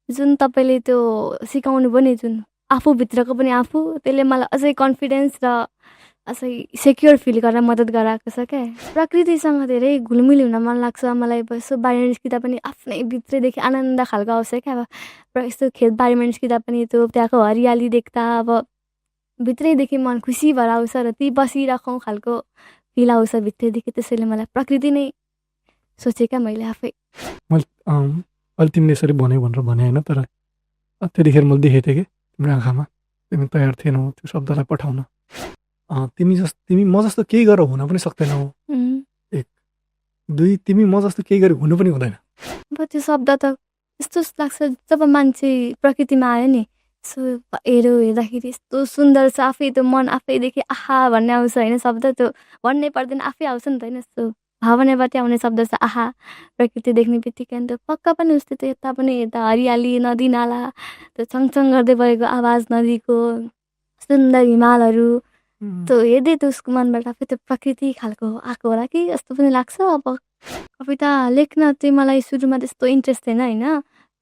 जुन तपाईँले त्यो सिकाउनु भयो नि, जुन आफूभित्रको पनि आफू, त्यसले मलाई अझै कन्फिडेन्स र अझै सेक्योर फिल गर्न मद्दत गराएको छ क्या। प्रकृतिसँग धेरै घुलमिल हुन मन लाग्छ मलाई। अब यसो बाहिर निस्किँदा पनि आफ्नै भित्रैदेखि आनन्द खालको आउँछ क्या। अब यस्तो खेतबारीमा निस्किँदा पनि त्यो त्यहाँको हरियाली देख्दा अब भित्रैदेखि मन खुसी भएर आउँछ र ती बसिराखौँ खालको फिल आउँछ भित्रैदेखि। त्यसैले मलाई प्रकृति नै सोचेँ क्या मैले आफै। मैले अहिले तिमीले यसरी भन्यो भनेर भने होइन, तर त्यतिखेर मैले देखेको थिएँ कि तिम्रो आँखामा तिमी तयार थिएनौ त्यो शब्दलाई पठाउन। तिमी म जस्तो केही गरेर हुन पनि सक्दैनौ। एक दुई, तिमी म जस्तो केही गरी हुनु पनि हुँदैन। अब त्यो शब्द त यस्तो लाग्छ जब मान्छे प्रकृतिमा आयो नि, यसो हेर्दाखेरि यस्तो सुन्दर छ, आफै त्यो मन आफैदेखि आहा भन्ने आउँछ होइन। शब्द त्यो भन्नै पर्दैन, आफै आउँछ नि त होइन। यस्तो भावनाबाट आउने शब्द छ आहा। प्रकृति देख्ने बित्तिकै त्यो पक्का पनि उस्तै त्यो यता पनि यता हरियाली, नदी नाला, त्यो छङछङ गर्दै गएको आवाज नदीको, सुन्दर हिमालहरू, त्यो हेर्दै त्यो उसको मनबाट आफै त्यो प्रकृति खालको आएको होला कि जस्तो पनि लाग्छ। अब कविता लेख्न चाहिँ मलाई सुरुमा त्यस्तो इन्ट्रेस्ट थिएन होइन।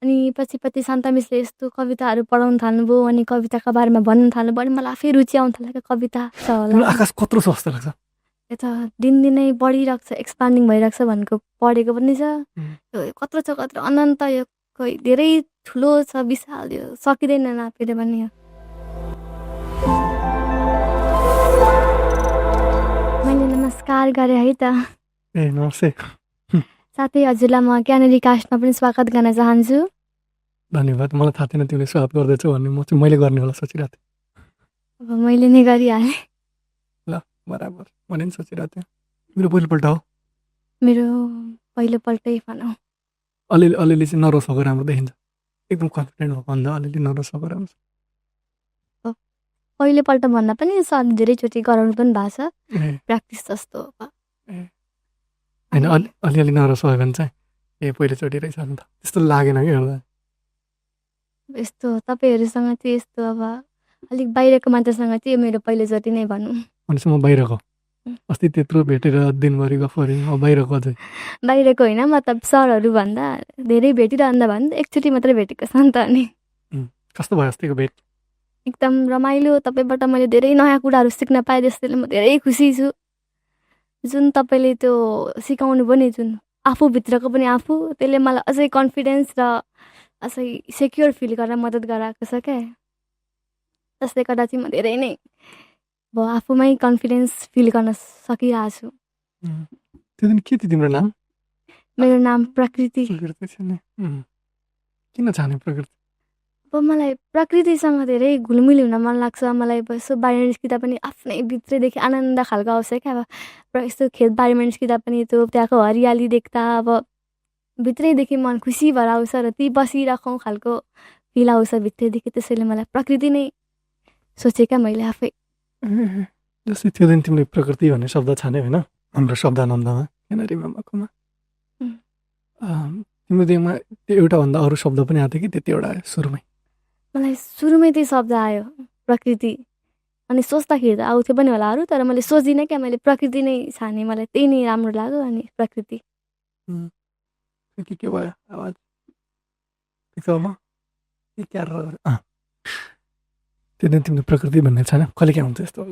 अनि पछि शान्ता मिसले यस्तो कविताहरू पढाउनु थाल्नुभयो, अनि कविताको बारेमा भन्नु थाल्नुभयो, अनि मलाई आफै रुचि आउनु थाल्यो क्या कविता छ होला। आकाश कत्रो छ जस्तो लाग्छ। यता दिनदिनै बढिरहेको छ, एक्सपान्डिङ भइरहेको छ भनेको पढेको पनि छ। कत्रो छ कत्रो अनन्त, यो खोइ धेरै ठुलो छ, विशाल, यो सकिँदैन नापेर पनि। यो मैले नमस्कार गरेँ है त। ए नमस्ते। साथै हजुरलाई म क्यानेडी कास्टमा पनि स्वागत गर्न चाहन्छु। धन्यवाद। मलाई थाहा थिएन तिमीले स्वागत गर्दैछौ भन्ने, म चाहिँ मैले गर्ने होला सोचिरहेको थिएँ। अब मैले नै गरिहालेँ। ल बराबर, मैले नि सोचिरहेको थिएँ। मेरो पहिलोपल्ट हो। मेरो पहिलोपल्टै भनौँ। अलिअलि चाहिँ नर्भस भएको राम्रो देखिन्छ। एकदम कन्फिडेन्ट भएको भन्दा अलिअलि नर्भस भएको राम्रो छ। पहिलोपल्ट भन्दा पनि सर धेरैचोटि गराउनु पनि भएको छ, प्र्याक्टिस जस्तो। होइन अलिअलि नर्भस भयो भने चाहिँ ए पहिलोचोटि रहेछ नि त त्यस्तो लागेन कि हेर्दा। यस्तो तपाईँहरूसँग चाहिँ यस्तो अब अलिक बाहिरको मान्छेसँग चाहिँ मेरो पहिलोचोटि नै भनौँ। भनेपछि म बाहिरको अस्ति त्यत्रो भेटेर दिनभरि गफ गऱ्यौँ, अब बाहिरको अझै। बाहिरको होइन, मतलब सरहरू भन्दा धेरै भेटिरहँदा भन्दा एकचोटि मात्रै भेटेको छ नि त। अनि कस्तो भयो अस्तिको भेट? एकदम रमाइलो। तपाईँबाट मैले धेरै नयाँ कुराहरू सिक्न पाएँ, त्यसैले म धेरै खुसी छु। जुन तपाईँले त्यो सिकाउनु भयो नि, जुन आफूभित्रको पनि आफू, त्यसले मलाई अझै कन्फिडेन्स र अझै सेक्योर फिल गर्न मद्दत गराएको छ क्या। त्यसले गर्दा चाहिँ म धेरै नै अब आफूमै कन्फिडेन्स फिल गर्न सकिरहेको छु। त्यो दिन के थियो तिम्रो नाम? मेरो नाम प्रकृति। किन छाने प्रकृति? अब मलाई प्रकृतिसँग धेरै घुलमिल हुन मन लाग्छ मलाई। अब यसो बाहिर निस्किँदा पनि आफ्नै भित्रैदेखि आनन्द खालको आउँछ क्या। अब यस्तो खेतबारीमा निस्किँदा पनि त्यो त्यहाँको हरियाली देख्दा अब भित्रैदेखि मन खुसी भएर आउँछ र ती बसिराखौँ खालको फिल आउँछ भित्रैदेखि। त्यसैले मलाई प्रकृति नै सोचेँ क्या मैले आफै। जस्तै त्यो दिन तिमीले प्रकृति भन्ने शब्द छान्यो होइन हाम्रो शब्दानन्दमा क्यानेडी मामाकोमा, तिम्रो दिमागमा त्यो एउटाभन्दा अरू शब्द पनि आएको थियो कि त्यति एउटा आयो सुरुमै? मलाई सुरुमै त्यही शब्द आयो प्रकृति। अनि सोच्दाखेरि त आउँथ्यो पनि होला अरू, तर मैले सोचिनँ क्या। मैले प्रकृति नै छाने, मलाई त्यही नै राम्रो लाग्यो। अनि प्रकृति के भयो आवाज? त्यो दिन तिमीले प्रकृति भन्ने छैन कहिले के हुन्छ यस्तो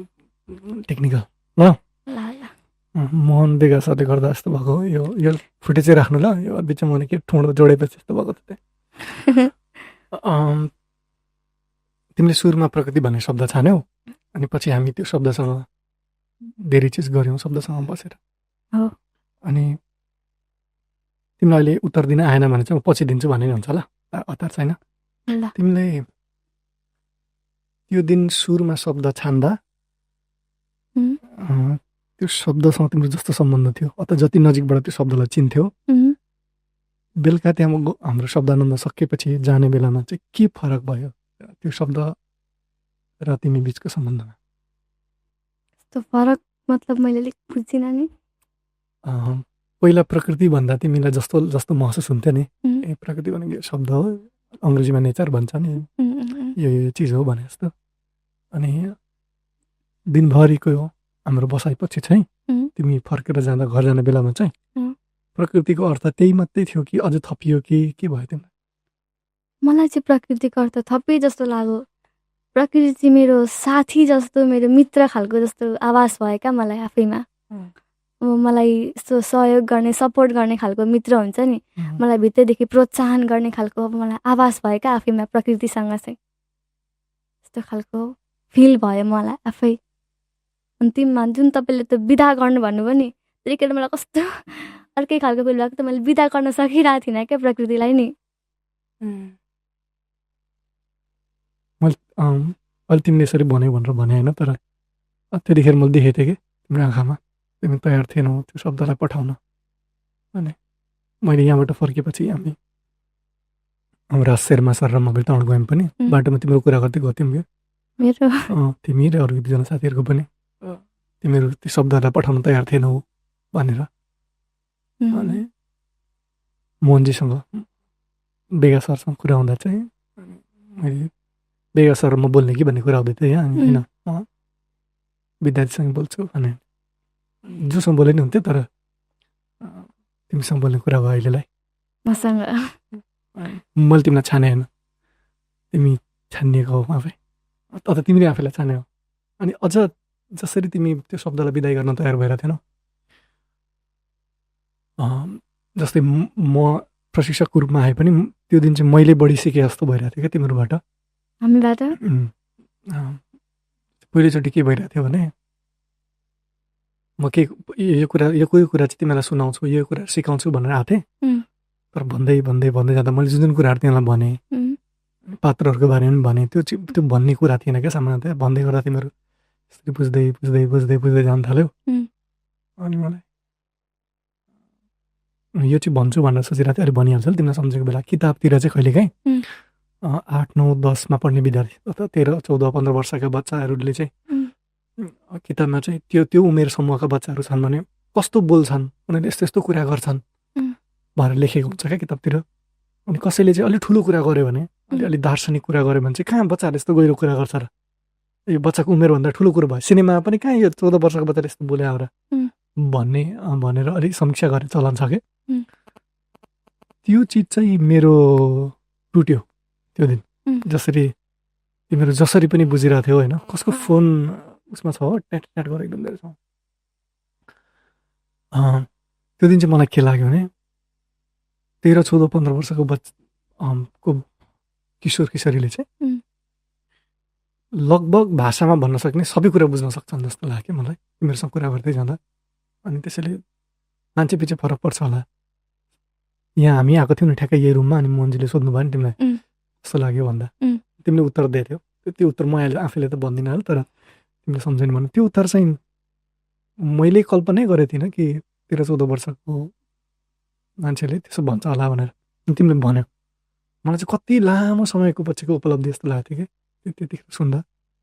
टेक्निकल ल मोहन बेगा सरले गर्दा यस्तो भएको। यो फुटेज चाहिँ राख्नु ल, यो बिचमा भने के ठुँडो जोडेपछि यस्तो भएको थियो। तिमीले सुरुमा प्रकृति भन्ने शब्द छान्यौ, अनि पछि हामी त्यो शब्दसँग धेरै चिज गऱ्यौँ शब्दसँग बसेर। अनि तिमीलाई अहिले उत्तर दिन आएन भने चाहिँ म पछि दिन्छु भन्ने हुन्छ ल, हतार छैन। तिमीले त्यो दिन सुरुमा शब्द छान्दा त्यो शब्दसँग तिम्रो जस्तो सम्बन्ध थियो अथवा जति नजिकबाट त्यो शब्दलाई चिन्थ्यौ, बेलुका त्यहाँ हाम्रो शब्दानन्द सकेपछि जाने बेलामा चाहिँ के फरक भयो त्यो शब्द र तिमी बिचको सम्बन्धमा? त्यो फरक मतलब मैले अलिक बुझिनँ नि। पहिला प्रकृति भन्दा तिमीलाई जस्तो जस्तो महसुस हुन्थ्यो नि, ए प्रकृति भनेको शब्द हो, अङ्ग्रेजीमा नेचर भन्छ नि, यो चिज हो भने जस्तो। अनि दिनभरिको हाम्रो बसाइपछि चाहिँ तिमी फर्केर जाँदा घर जाने बेलामा चाहिँ प्रकृतिको अर्थ त्यही मात्रै थियो कि अझ थपियो कि के भयो तिमीलाई? मलाई चाहिँ प्रकृतिको अर्थ थपी जस्तो लाग्यो। प्रकृति मेरो साथी जस्तो, मेरो मित्र खालको जस्तो आभास भयो क्या मलाई आफैमा। मलाई यस्तो सहयोग गर्ने, सपोर्ट गर्ने खालको मित्र हुन्छ नि, मलाई भित्रदेखि प्रोत्साहन गर्ने खालको अब मलाई आभास भयो क्या आफैमा प्रकृतिसँग चाहिँ। यस्तो खालको फिल भयो मलाई आफै। अन्तिममा जुन तपाईँले त बिदा गर्नु भन्नुभयो नि, त्यतिखेर मलाई कस्तो अर्कै खालको फिल भएको। त मैले बिदा गर्न सकिरहेको थिइनँ क्या प्रकृतिलाई नि। मैले अहिले तिमीले यसरी भन्यो भनेर भने होइन, तर त्यतिखेर मैले देखेको थिएँ कि तिम्रो आँखामा तिमी तयार थिएनौ त्यो शब्दलाई पठाउन। अनि मैले यहाँबाट फर्केपछि हाम्रो शेर्मा सर र म बिर्ताउन गयौँ पनि, बाटोमा तिम्रो कुरा गर्दै गयो मेरो तिमी र अरू दुईजना साथीहरूको पनि तिमीहरू त्यो शब्दहरूलाई पठाउन तयार थिएनौ भनेर। अनि मोहनजीसँग बेगा सरसँग कुरा हुँदा चाहिँ मैले बेगा सर म बोल्ने कि भन्ने कुरा हुँदै थियो यहाँ। होइन विद्यार्थीसँग बोल्छु भने जोसँग बोले नि हुन्थ्यो, तर तिमीसँग बोल्ने कुरा भयो अहिलेलाई मसँग। मैले तिमीलाई छाने होइन, तिमी छानिएको हो आफै, अथवा तिमीले आफैलाई छाने हो। अनि अझ जसरी तिमी त्यो शब्दलाई विदाई गर्न तयार भएर थिएनौ, जस्तै म प्रशिक्षकको रूपमा आए पनि त्यो दिन चाहिँ मैले बढी सिकेँ जस्तो भइरहेको थियो क्या तिमीहरूबाट, हामीबाट। पहिलोचोटि के भइरहेको थियो भने म यो कोही कुरा चाहिँ तिमीलाई सुनाउँछु, यो कुरा सिकाउँछु भनेर आएको थिएँ। तर भन्दै भन्दै भन्दै जाँदा मैले जुन कुराहरू तिमीलाई भने, पात्रहरूको बारेमा पनि भने, त्यो भन्ने कुरा थिएन क्या सामान्यतया। भन्दै गर्दा तिमीहरू यसरी बुझ्दै बुझ्दै बुझ्दै बुझ्दै जान थाल्यौ। अनि मलाई यो चाहिँ भन्छु भनेर सोचिरहेको थिएँ, अहिले भनिहाल्छ नि तिमीलाई सम्झेको बेला। किताबतिर चाहिँ कहिलेकाहीँ 8, 9, 10मा पढ्ने विद्यार्थी अथवा 13, 14, 15 वर्षका बच्चाहरूले चाहिँ किताबमा चाहिँ त्यो उमेर समूहका बच्चाहरू छन् भने कस्तो बोल्छन्, उनीहरूले यस्तो यस्तो कुरा गर्छन् भनेर लेखेको हुन्छ क्या किताबतिर। अनि कसैले चाहिँ अलिक ठुलो कुरा गर्यो भने, अलिक दार्शनिक कुरा गर्यो भने चाहिँ कहाँ बच्चाहरूले यस्तो गहिरो कुरा गर्छ र, यो बच्चाको उमेरभन्दा ठुलो कुरो भयो, सिनेमामा पनि कहाँ यो 14 वर्षको बच्चाले यस्तो बोले आएर भनेर अलिक समीक्षा गर्ने चलन छ क्या। त्यो चिज चाहिँ मेरो टुट्यो त्यो दिन। जसरी तिमीहरू जसरी पनि बुझिरहेको थियौ होइन, कसको फोन उसमा छ हो, ट्याट ट्याट गरेर एकदम धेरै छ। त्यो दिन चाहिँ मलाई के लाग्यो भने 13, 14, 15 वर्षको को किशोर किशोरीले चाहिँ लगभग भाषामा भन्न सक्ने सबै कुरा बुझ्न सक्छन् जस्तो लाग्यो मलाई तिमीहरूसँग कुरा गर्दै जाँदा। अनि त्यसैले मान्छे पछि फरक पर्छ होला। यहाँ हामी आएको थियौँ नि ठ्याक्कै यही रुममा, अनि मोहनजीले सोध्नु भयो नि तिमीलाई कस्तो लाग्यो भन्दा तिमीले उत्तर दिएको थियौ। त्यो उत्तर म आफैले त भन्दिनँ होला, तर तिमीले सम्झिनु भन्नु। त्यो उत्तर चाहिँ मैले कल्पनै गरेको थिइनँ कि 13, 14 वर्षको मान्छेले त्यसो भन्छ होला भनेर। तिमीले भन्यो, मलाई चाहिँ कति लामो समयको पछिको उपलब्धि जस्तो लागेको थियो कि त्यतिखेर सुन्दा।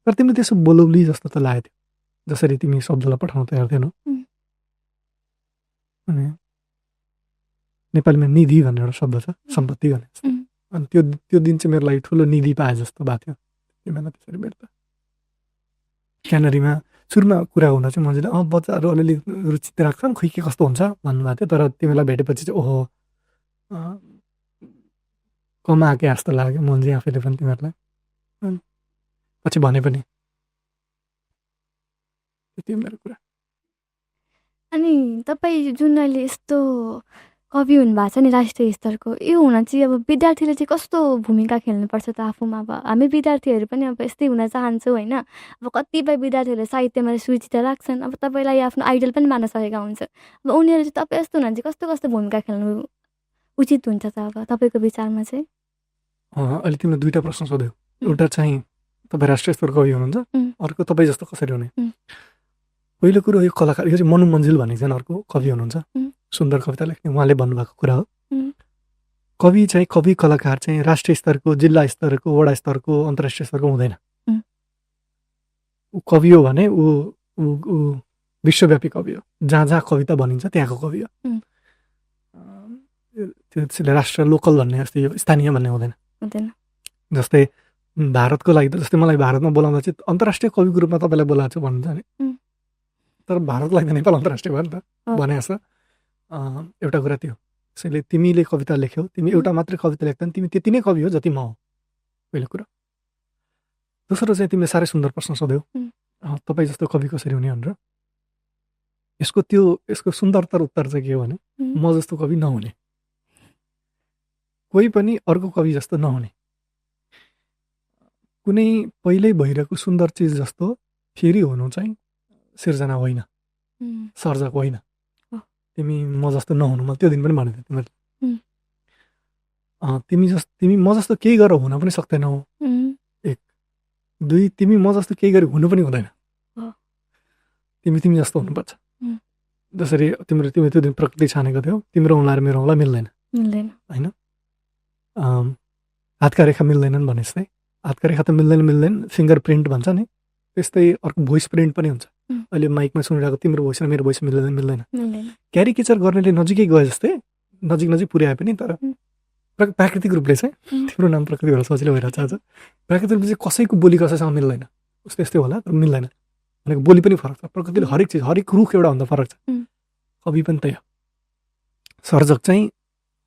तर तिमीले त्यसो बोलौली जस्तो त लागेको थियो, जसरी तिमी शब्दलाई पठाउन तयार थिएनौ। अनि नेपालीमा निधि भन्ने एउटा शब्द छ, सम्पत्ति भन्ने जस्तो। अनि त्यो दिन चाहिँ मेरो लागि ठुलो निधि पाए जस्तो भएको थियो तिमीलाई त्यसरी भेट्दा। क्यानरीमा सुरुमा कुरा हुँदा चाहिँ मजाले बच्चाहरू अलिअलि रुचि राख्छन्, खोइ के कस्तो हुन्छ भन्नुभएको थियो। तर तिमीलाई भेटेपछि चाहिँ ओहो कमाके जस्तो लाग्यो मोहनजी आफैले पनि तिमीहरूलाई। पछि भने पनि त्यो मेरो कुरा। अनि तपाईँ जुन अहिले यस्तो कवि हुनुभएको छ नि राष्ट्रिय स्तरको, यो हुन चाहिँ अब विद्यार्थीले चाहिँ कस्तो भूमिका खेल्नुपर्छ त आफूमा? अब हामी विद्यार्थीहरू पनि अब यस्तै हुन चाहन्छौँ होइन। अब कतिपय विद्यार्थीहरूले साहित्यमा रुचि त राख्छन्, अब तपाईँलाई आफ्नो आइडल पनि मान्न सकेका हुन्छ। अब उनीहरू चाहिँ तपाईँ यस्तो हुनुहुन्छ कस्तो कस्तो भूमिका खेल्नु उचित हुन्छ त अब तपाईँको विचारमा चाहिँ? अहिले तिमीले दुईवटा प्रश्न सोध्यौ। एउटा चाहिँ तपाईँ राष्ट्रिय स्तरको कवि हुनुहुन्छ, अर्को तपाईँ जस्तो कसरी हुने। पहिलो कुरो यो कलाकार, यो चाहिँ मनु मन्जिल भन्ने एकजना अर्को कवि हुनुहुन्छ, सुन्दर कविता लेख्ने, उहाँले भन्नुभएको कुरा हो। कवि चाहिँ कवि कलाकार चाहिँ राष्ट्रिय स्तरको, जिल्ला स्तरको, वडा स्तरको, अन्तर्राष्ट्रिय स्तरको हुँदैन। ऊ कवि हो भने ऊ विश्वव्यापी कवि हो, जहाँ जहाँ कविता भनिन्छ त्यहाँको कवि हो। त्यसले राष्ट्र लोकल भन्ने जस्तै यो स्थानीय भन्ने हुँदैन। जस्तै भारतको लागि त, जस्तै मलाई भारतमा बोलाउँदा चाहिँ अन्तर्राष्ट्रिय कविको रूपमा तपाईँलाई बोलाएको छु भन्नुहुन्छ नि, तर भारतको लागि त नेपाल अन्तर्राष्ट्रिय भयो नि त भने जस्तो। एउटा कुरा त्यो त्यसैले तिमीले कविता लेख्यौ, तिमी एउटा मात्रै कविता लेख्दा तिमी त्यति नै कवि हो जति म हो, पहिलो कुरा। दोस्रो चाहिँ तिमीले साह्रै सुन्दर प्रश्न सोध्यौ, तपाईँ जस्तो कवि कसरी हुने भनेर। यसको सुन्दरतर उत्तर चाहिँ के हो भने, म जस्तो कवि नहुने, कोही पनि अर्को कवि जस्तो नहुने, कुनै पहिल्यै भइरहेको सुन्दर चिज जस्तो फेरि हुनु चाहिँ सिर्जना होइन, सर्जक होइन। तिमी म जस्तो नहुनु, म त्यो दिन पनि भनेको थिएँ तिमीले। तिमी म जस्तो केही गरेर हुन पनि सक्दैनौ, एक। दुई, तिमी म जस्तो केही गरी हुनु पनि हुँदैन, तिमी जस्तो हुनुपर्छ। जसरी तिम्रो त्यो दिन प्रकृति छानेको थियौ, तिम्रो औँला र मेरो औँला मिल्दैन होइन, हातका रेखा मिल्दैनन् भने जस्तै, हातका रेखा त मिल्दैन, फिङ्गर प्रिन्ट भन्छ नि, त्यस्तै अर्को भोइस प्रिन्ट पनि हुन्छ। अहिले माइकमा सुनिरहेको तिम्रो भोइस र मेरो भोइस मिल्दैन। क्यारिकेचर गर्नेले नजिकै गए जस्तै नजिक पुर्याए पनि, तर प्राकृतिक रूपले चाहिँ, तिम्रो नाम प्रकृति होला सजिलो भइरहेछ आज, प्राकृतिक रूपले चाहिँ कसैको बोली कसैसँग मिल्दैन, उस्तो यस्तै होला तर मिल्दैन भनेको। बोली पनि फरक छ, प्रकृतिले हरेक चिज, हरेक रुख एउटा भन्दा फरक छ। कवि पनि त्यही हो, सर्जक चाहिँ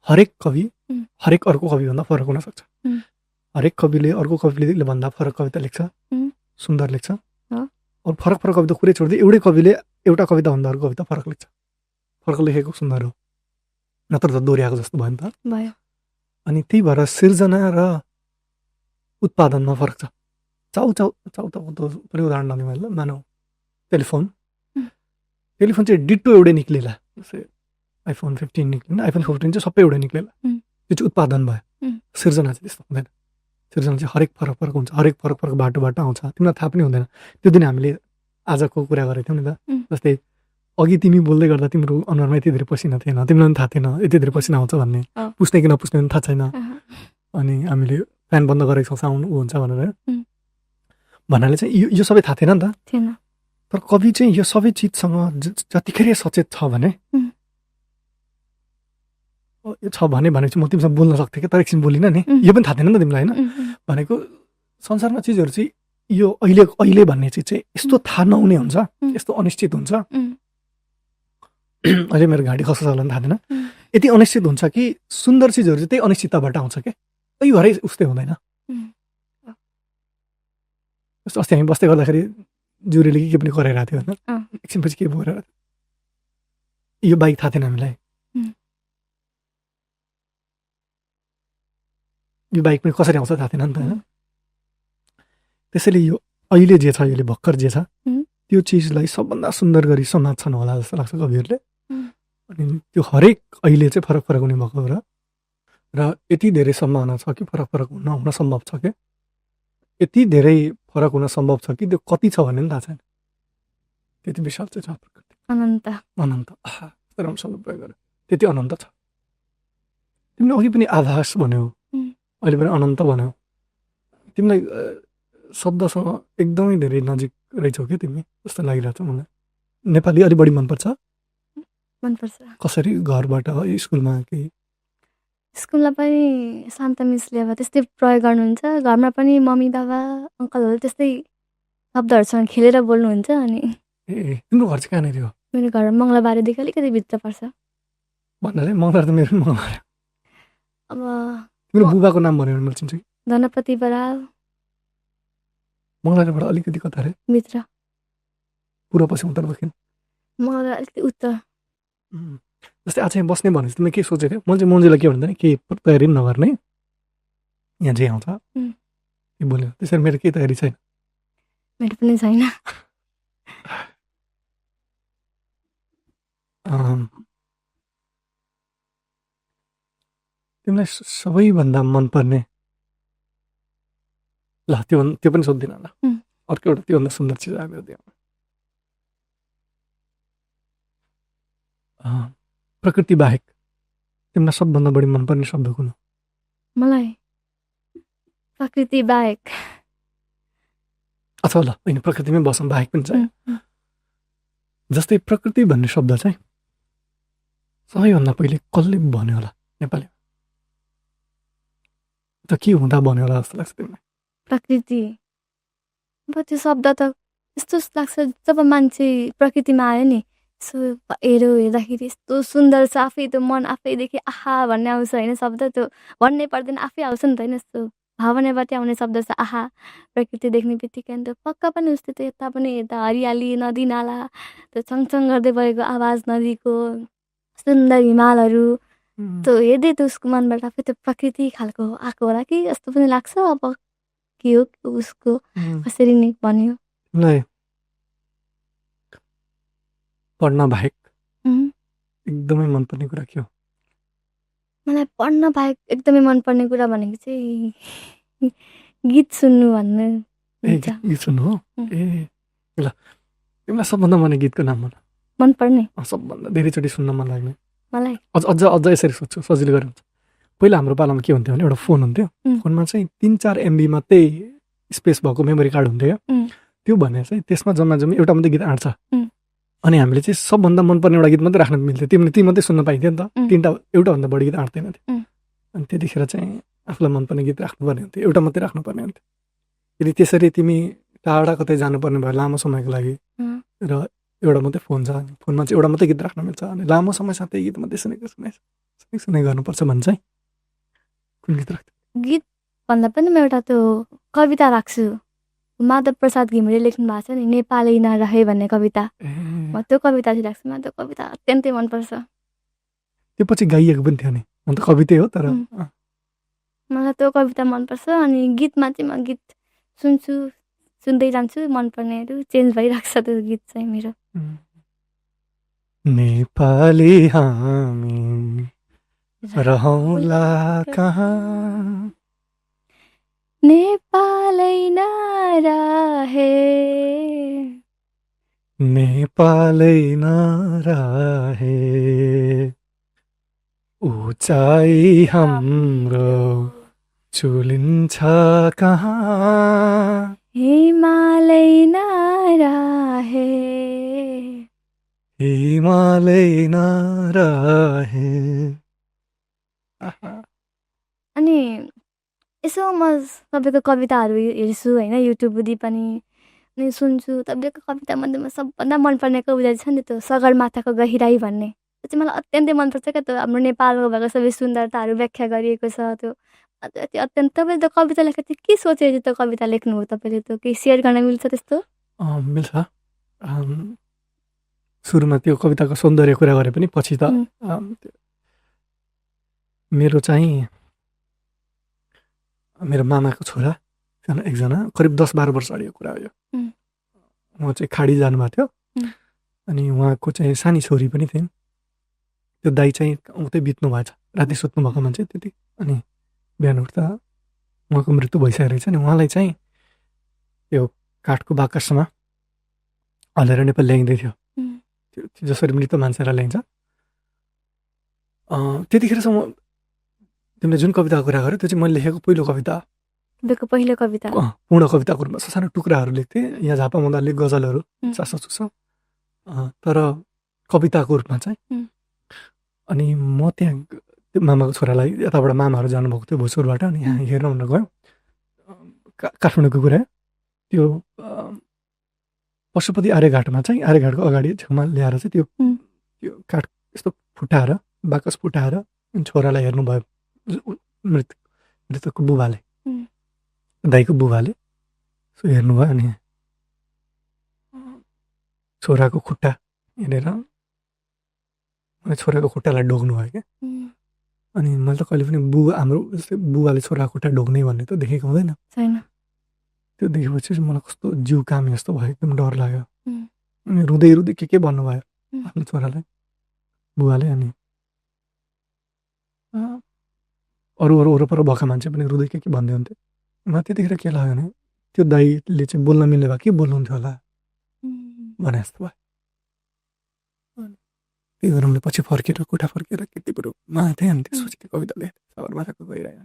हरेक कवि हरेक अर्को कविभन्दा फरक हुनसक्छ। हरेक कविले अर्को कविले भन्दा फरक कविता लेख्छ, सुन्दर लेख्छ। अब फरक कविता कुरै छोड्दै एउटै कविले एउटा कविता भन्दा अर्को कविता फरक लेख्छ, फरक लेखेको सुन्दर हो, नत्र त दोहोऱ्याएको जस्तो भयो नि त। अनि त्यही भएर सिर्जना र उत्पादनमा फरक छ। चाउचाउको पनि उदाहरण लाने मैले, मानौ टेलिफोन चाहिँ डिट्टो एउटै निक्लेला, जस्तै आइफोन 15 निक्लेन, आइफोन 14 चाहिँ सबै एउटै निक्लेला, त्यो चाहिँ उत्पादन भयो। सिर्जना चाहिँ त्यस्तो हुँदैन, सिर्जना चाहिँ हरेक फरक हुन्छ, हरेक फरक बाटोबाट आउँछ, तिमीलाई थाहा पनि हुँदैन। त्यो दिन हामीले आजको कुरा गरेको थियौँ नि त, जस्तै अघि तिमी बोल्दै गर्दा तिम्रो अनुहारमा यति धेरै पसिना थिएन, तिमीलाई पनि थाहा थिएन यति धेरै पसिना आउँछ भन्ने, पुस्ने कि नपुस्ने पनि थाहा छैन। अनि हामीले फ्यान बन्द गरेको छौँ साउन्ड हुन्छ भनेर भन्नाले चाहिँ यो सबै थाहा थिएन नि त। तर कवि चाहिँ यो सबै चिजसँग जतिखेर सचेत छ भने भनेपछि म तिमीसँग बोल्न सक्थेँ क्या, तर एकछिन बोलिनँ नि, यो पनि थाहा थिएन नि त तिमीलाई होइन। भनेको संसारमा चिजहरू चाहिँ यो अहिले भन्ने चिज चाहिँ यस्तो थाहा नहुने हुन्छ, यस्तो अनिश्चित हुन्छ। अहिले मेरो घाँटी कसो छ होला थाहा थिएन, यति अनिश्चित हुन्छ कि सुन्दर चिजहरू चाहिँ त्यही अनिश्चितताबाट आउँछ क्या, त्यही भएरै उस्तै हुँदैन। जस्तो अस्ति हामी बस्दै गर्दाखेरि जुरीले के पनि कराइरहेको थियो होइन, एकछिनपछि के भएर यो बाइक थाहा थिएन हामीलाई, यो बाइक पनि कसरी आउँछ थाहा थिएन नि त होइन। त्यसैले यो अहिले जे छ, यसले भर्खर जे छ, त्यो चिजलाई सबभन्दा सुन्दर गरी समात्छन् होला जस्तो लाग्छ कविहरूले। अनि त्यो हरेक अहिले चाहिँ फरक हुने भएको र यति धेरै सम्भावना छ कि फरक हुन सम्भव छ क्या, यति धेरै फरक हुन सम्भव छ कि त्यो कति छ भन्ने पनि थाहा छैन, त्यति विशाल चाहिँ छ प्रकृति, अनन्त। राम्रो शब्द प्रयोग गर्यो, त्यति अनन्त छ। तिमीले अघि पनि आभास भन्यौ, अहिले पनि अनन्त भन्यौ, तिमीलाई शब्दसँग एकदमै धेरै नजिक रहेछौ क्या तिमी जस्तो लागिरहेछ मलाई। नेपाली अलि बढी मनपर्छ? कसरी घरबाट स्कुलमा केही? स्कुलमा पनि शान्त मिसले अब त्यस्तै प्रयोग गर्नुहुन्छ, घरमा पनि मम्मी बाबा अङ्कलहरू त्यस्तै शब्दहरूसँग खेलेर बोल्नुहुन्छ। अनि तिम्रो घर चाहिँ कहाँनिर हो? मेरो घर मङ्गलबारेदेखि अलिकति भित्र पर्छ। भन्नाले मङ्गलबार त मेरो पनि मङ्गलबार। अब तिम्रो बुबाको नाम भन्यो भने मैले चिन्छु कि? धनपति बराल। मङ्गलबारबाट अलिकति कता रे? भित्र। पूर्व पश्चिम उत्तर दक्षिण? मङ्गलबार अलिकति उत्तर। जस्तै आज यहाँ बस्ने भनेपछि तिमीले के सोचेको थियो? मैले चाहिँ मन्जुलाई के भन्दा नि केही तयारी पनि नगर्ने, यहाँ जे आउँछ के बोल्यो, त्यसरी मेरो केही तयारी छैन। मेरो पनि छैन। तिमीलाई सबैभन्दा मनपर्ने, ल त्यो पनि सोध्दिनँ ल, अर्को एउटा त्योभन्दा सुन्दर चिज आयो मेरो त्यहाँ। प्रकृति बाहेक तिमीलाई सबभन्दा बढी मनपर्ने शब्द कुन हो? मलाई प्रकृति बाहेक, अथवा ल होइन प्रकृतिमै बसौँ, बाहेक पनि चाहियो। जस्तै प्रकृति भन्ने शब्द चाहिँ सबैभन्दा पहिले कसले भन्यो होला नेपालीमा? त के हुँदा भन्यो होला जस्तो लाग्छ तिमीलाई? प्रकृति, अब त्यो शब्द त यस्तो लाग्छ जब मान्छे प्रकृतिमा आयो नि, सो हेर्दाखेरि यस्तो सुन्दर छ, आफै त्यो मन आफैदेखि आहा भन्ने आउँछ होइन, शब्द त्यो भन्नै पर्दैन, आफै आउँछ नि त होइन, यस्तो भावनाबाटै आउने शब्द छ आहा। प्रकृति देख्ने बित्तिकै अनि त्यो पक्का पनि उस्तै, त्यो यता पनि यता हरियाली, नदी नाला, त्यो छङछङ गर्दै बगेको आवाज नदीको, सुन्दर हिमालहरू, त्यो हेर्दै त्यो उसको मनबाट आफै त्यो प्रकृति खालको आएको होला कि जस्तो पनि लाग्छ। अब के हो उसको कसरी नै भन्यो। पढ्न बाहेक एकदमै मनपर्ने कुरा के हो? मलाई पढ्न बाहेक एकदमै मनपर्ने कुरा भनेको चाहिँ गीत सुन्नु भन्नु हुन्छ। गीत सुन्नु हो? ए ल, तिमीलाई सबभन्दा मन गीतको नाम भन। मनपर्ने सबभन्दा धेरैचोटि सुन्न मन लाग्ने? मलाई अझ यसरी सोध्छु, सजिलो गरेर हुन्छ। पहिला हाम्रो पालामा के हुन्थ्यो भने एउटा फोन हुन्थ्यो, फोनमा चाहिँ 3-4 MB मात्रै स्पेस भएको मेमोरी कार्ड हुन्थ्यो क्या। त्यो भने चाहिँ त्यसमा जम्मा एउटा मात्रै गीत आँट्छ, अनि हामीले चाहिँ सबभन्दा मनपर्ने एउटा गीत मात्रै राख्न मिल्थ्यो। ती मात्रै सुन्न पाइन्थ्यो नि त, 3टा एउटाभन्दा बढी गीत आँट्दैन थियो। अनि त्यतिखेर चाहिँ आफूलाई मनपर्ने गीत राख्नुपर्ने हुन्थ्यो, एउटा मात्रै राख्नुपर्ने हुन्थ्यो। यदि त्यसरी तिमी टाढा कतै जानुपर्ने भयो लामो समयको लागि र एउटा मात्रै फोन छ, फोनमा चाहिँ एउटा मात्रै गीत राख्न मिल्छ, अनि लामो समयसम्म त्यही गीत मात्रै सुनै गर्नुपर्छ भने चाहिँ कुन गीत राख्थ्यो? गीत भन्दा पनि म एउटा त्यो कविता राख्छु। माधव प्रसाद घिमिरे लेख्नु भएको छ नि, नेपालै नरहे भन्ने कविता। म त्यो कविता चाहिँ राख्छु, मलाई त्यो कविता अत्यन्तै मनपर्छ। त्यो पछि गाइएको पनि थियो नि, अन्त कवितै हो तर मलाई त्यो कविता मनपर्छ। अनि गीतमा चाहिँ म गीत सुन्छु, सुन्दै जान्छु, मनपर्नेहरू चेन्ज भइरहेको छ त्यो गीत चाहिँ मेरो। नेपाली हामी रहौँला कहाँ, नेपालै नरहे, नेपालै नरहे, उचाइ हाम्रो चुलिन्छ कहाँ, हिमालै नरहे, हिमालै नरहे। अनि यसो म तपाईँको कविताहरू हेर्छु होइन, युट्युबदेखि पनि अनि सुन्छु। तपाईँको कविता मध्येमा सबभन्दा मनपर्ने कविता छ नि त्यो सगरमाथाको गहिराई भन्ने, त्यो चाहिँ मलाई अत्यन्तै मनपर्छ क्या। त्यो हाम्रो नेपालमा भएको सबै सुन्दरताहरू व्याख्या गरिएको छ। त्यो अत्यन्त तपाईँले त्यो कविता लेख्दा चाहिँ के सोचेर चाहिँ त्यो कविता लेख्नुभयो तपाईँले? त्यो केही सेयर गर्न मिल्छ त्यस्तो? मिल्छ। सुरुमा त्यो कविताको सौन्दर्य कुरा गरे पनि पछि त मेरो चाहिँ मेरो मामाको छोरा एकजना करिब 10-12 वर्ष अगाडिको कुरा हो यो। उहाँ चाहिँ खाडी जानुभएको थियो, अनि उहाँको चाहिँ सानी छोरी पनि थिइन्। त्यो दाइ चाहिँ उतै बित्नु भएछ, राति सुत्नु भएको मान्छे त्यति। अनि बिहान उठ्दा उहाँको मृत्यु भइसकेको रहेछ नि। उहाँलाई चाहिँ त्यो काठको बाकसमा हालेर नेपाल ल्याइँदै थियो। त्यो जसरी मृत मान्छेलाई ल्याइन्छ त्यतिखेरसम्म तिमीले जुन कविताको कुरा गर्यो त्यो चाहिँ मैले लेखेको पहिलो कविता, पहिलो कविता, पूर्ण कविताको रूपमा सानो टुक्राहरू लेख्थेँ। यहाँ झापा मदारले गजलहरू चासो चुस, तर कविताको रूपमा चाहिँ। अनि म त्यहाँ त्यो मामाको छोरालाई, यताबाट मामाहरू जानुभएको थियो भोजपुरबाट, अनि यहाँ हेर्न भनेर गयो। काठमाडौँको कुरा त्यो पशुपति आर्यघाटमा चाहिँ, आर्यघाटको अगाडि छेउमा ल्याएर चाहिँ त्यो काठ यस्तो फुटाएर, बाकस फुटाएर छोरालाई हेर्नुभयो मृतकको बुबाले, दाइको बुबाले। सो हेर्नुभयो अनि छोराको खुट्टा हेरेर छोराको खुट्टालाई ढोग्नु भयो क्या। अनि मैले त कहिले पनि हाम्रो जस्तै बुबाले छोराको खुट्टा ढोग्ने भन्ने त देखेको हुँदैन। त्यो देखेपछि मलाई कस्तो जिउ कामी जस्तो भयो, एकदम डर लाग्यो। अनि रुँदै रुँदै के भन्नुभयो आफ्नो छोरालाई बुबाले। अनि अरू वरपर भएका मान्छे पनि रुँदै के भन्दै हुन्थ्यो। मलाई त्यतिखेर के लाग्यो भने त्यो दाइले चाहिँ बोल्न मिल्ने भए के बोल्नुहुन्थ्यो होला भने जस्तो भयो। त्यही भएर मैले पछि फर्केर कोठा फर्केर केटी कुरोमा थिएँ, अनि त्यसपछि त्यो कविता लेखेँ सगरमाथाको गहिराई।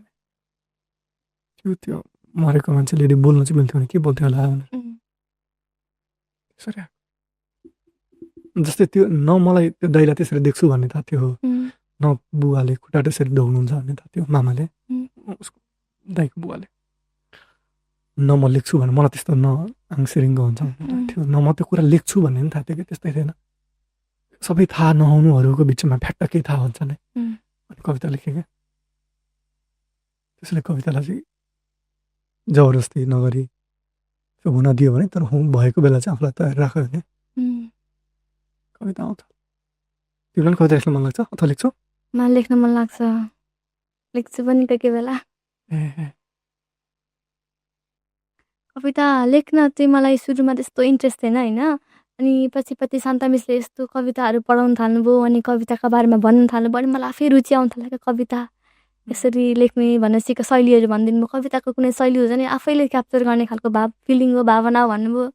त्यो मरेको मान्छेले यदि बोल्नु चाहिँ मिल्थ्यो भने के बोल्थ्यो होला भनेर त्यसरी। जस्तै त्यो न मलाई त्यो दाइलाई त्यसरी देख्छु भन्ने थाहा थियो, न बुवाले खुट्टा त्यसरी ढोग्नुहुन्छ भन्ने थाहा थियो मामाले, उसको दाइको बुवाले। न म लेख्छु भने मलाई त्यस्तो न आङसिरिङ्गो हुन्छ भन्ने थाहा थियो, न म त्यो कुरा लेख्छु भन्ने पनि थाहा थियो कि त्यस्तै थिएन। सबै थाहा नहुनुहरूको बिचमा फ्याट्ट केही थाहा हुन्छ नि उम्, अनि कविता लेखेँ क्या त्यसले कवितालाई चाहिँ जबरजस्ती नगरी त्यो हुन दियो भने तर भएको बेला चाहिँ आफूलाई तयार राख्यो भने उम्। कविता आउँछ तिमीलाई पनि कविता लेख्न मन लाग्छ अथवा लेख्छौ मलाई लेख्न मन लाग्छ लेख्छु पनि कोही कोही बेला ए कविता लेख्न चाहिँ मलाई सुरुमा त्यस्तो इन्ट्रेस्ट थिएन होइन अनि पछि पछि शान्ता मिसले यस्तो कविताहरू पढाउनु थाल्नुभयो अनि कविताको बारेमा भन्नु थाल्नुभयो अनि मलाई आफै रुचि आउनु थाल्यो क्या कविता यसरी लेख्ने भनेर सिक शैलीहरू भनिदिनु भयो कविताको कुनै शैली हुन्छ नि आफैले क्याप्चर गर्ने खालको भाव फिलिङ हो भावना हो भन्नुभयो